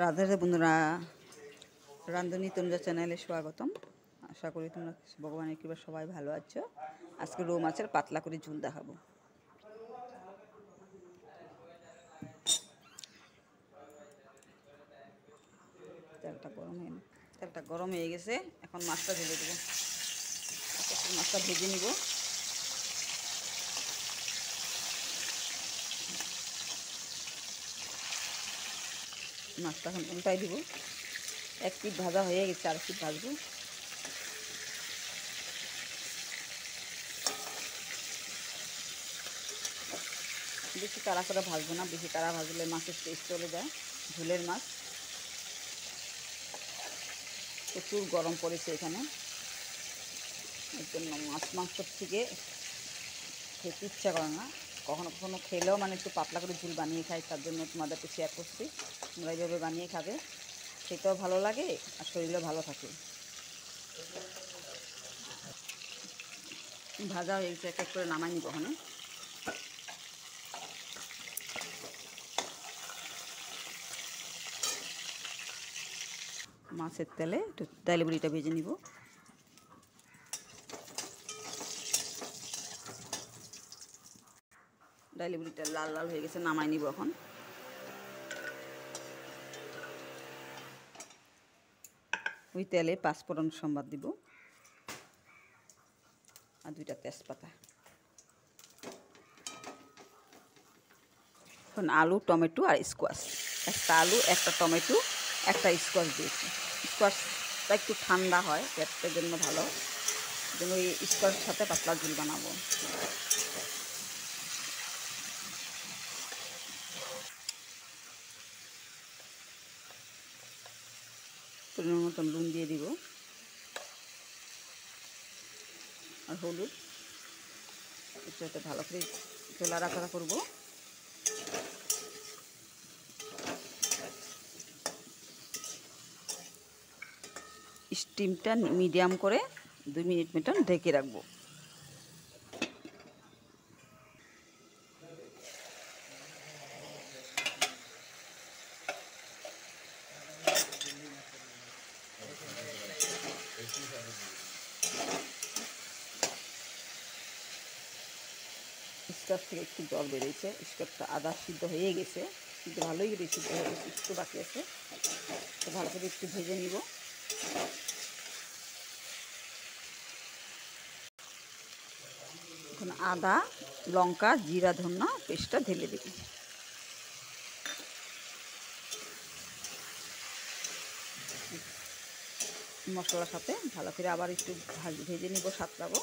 রাধে রাধে বন্ধুরা, রান্ধুনি তনুজা চ্যানেলে স্বাগতম। আশা করি তোমরা ভগবানের কৃপা সবাই ভালো আছো। আজকে রৌ মাছের পাতলা করে ঝুল দেখাবো। তেলটা গরম হয়ে গেছে, এখন মাছটা ঢেলে দেবো। মাছটা ভেজে নিব। মাছটা এখন উল্টাই দিব। এক পিঠ ভাজা হয়ে গেছে, আর পিঠ ভাজবো। বেশি কাড়া করে ভাজবো না, বেশি কাড়া ভাজলে মাছের টেস্ট চলে যায়। ঝোলের মাছ প্রচুর গরম পড়েছে এখানে, এর জন্য মাছ মাংসর থেকে খেতে ইচ্ছা করে না। কখনো কখনো খেলেও একটু পাতলা করে ঝোল বানিয়ে খাই, তার জন্য তোমাদেরকে শেয়ার করছি। তোমরা এইভাবে বানিয়ে খাবে, খেতেও ভালো লাগে আর শরীরও ভালো থাকে। ভাজা হয়ে গেছে, এক এক করে নামাই নিব। ওখানে মাছের তেলে একটু ডাইলে বড়িটা ভেজে নিব। ডাইলে বড়িটা লাল লাল হয়ে গেছে, নামাই নিব। এখন ওই তেলে 5 ফোড়ন সম্বাদ দিব আর 2টা তেজপাতা। এখন আলু, টমেটো আর স্কোয়াশ, একটা আলু, একটা টমেটো, একটা স্কোয়াশ দিয়েছি। স্কোয়াশটা একটু ঠান্ডা হয়, পেটের জন্য ভালো, যেন ওই স্কোয়াশের সাথে পাতলা ঝোল বানাবো। পরিমাণ মতন নুন দিয়ে দিব আর হলুদ। এর সাথে ভালো করে নাড়াচাড়া করবো। স্টিমটা মিডিয়াম করে 2 মিনিট মতন ঢেকে রাখবো। স্টোভ থেকে একটু জল বেরিয়েছে, স্টোভটা আদা সিদ্ধ হয়ে গেছে, কিন্তু ভালোই সিদ্ধ হয়ে গেছে, একটু বাকি আছে। তো ভালো করে একটু ভেজে নিব। এখন আদা, লঙ্কা, জিরা, ধনিয়া পেস্টটা ঢেলে দেব। মশলার সাথে ভালো করে আবার একটু ভেজে নিব, সাঁতলাবো।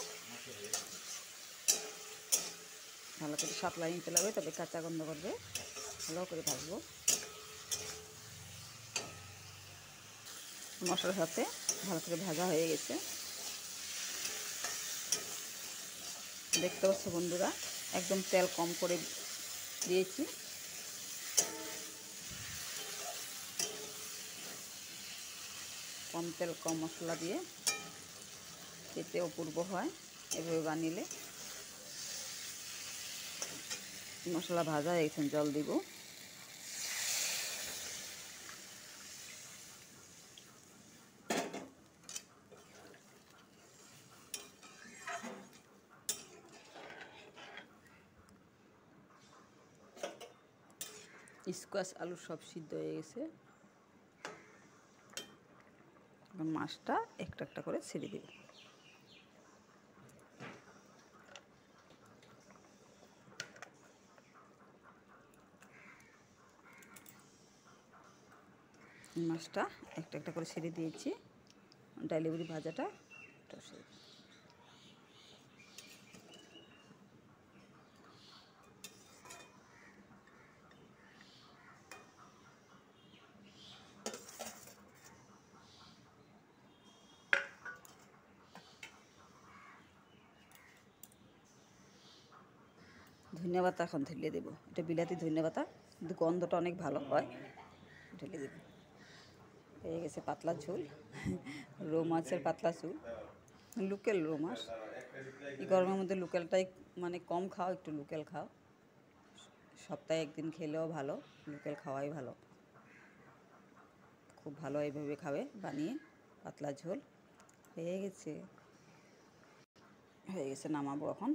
ভালো করে সাঁতলাই নিতে লাগবে, তবে কাঁচা গন্ধ করবে। ভালো করে ভাজবো মশলার সাথে। ভালো করে ভাজা হয়ে গেছে, দেখতে পাচ্ছ বন্ধুরা, একদম তেল কম করে দিয়েছি। কম তেল কম মশলা দিয়ে খেতে অপূর্ব হয় এভাবে বানিলে। মশলা ভাজা হয়ে গেছে, জল দিব। স্কোয়াশ আলু সব সিদ্ধ হয়ে গেছে, মাছটা একটা একটা করে ছেড়ে দেব। মাছটা একটা একটা করে ছেড়ে দিয়েছি। ডাইলে বড়ি ভাজাটা ধন্যবাদ। এখন ঢেলে দেবো, এটা বিলাতি ধন্যবাদ, কিন্তু গন্ধটা অনেক ভালো হয়। ঢেলে দেবো। হয়ে গেছে পাতলা ঝোল, রৌ মাছের পাতলা ঝোল, লোকাল রৌ মাছ। এই গরমের মধ্যে লোকালটাই কম খাও, একটু লোকাল খাও। সপ্তাহে একদিন খেলেও ভালো, লোকাল খাওয়াই ভালো। খুব ভালো এইভাবে খাবে বানিয়ে। পাতলা ঝোল হয়ে গেছে, নামাবো এখন।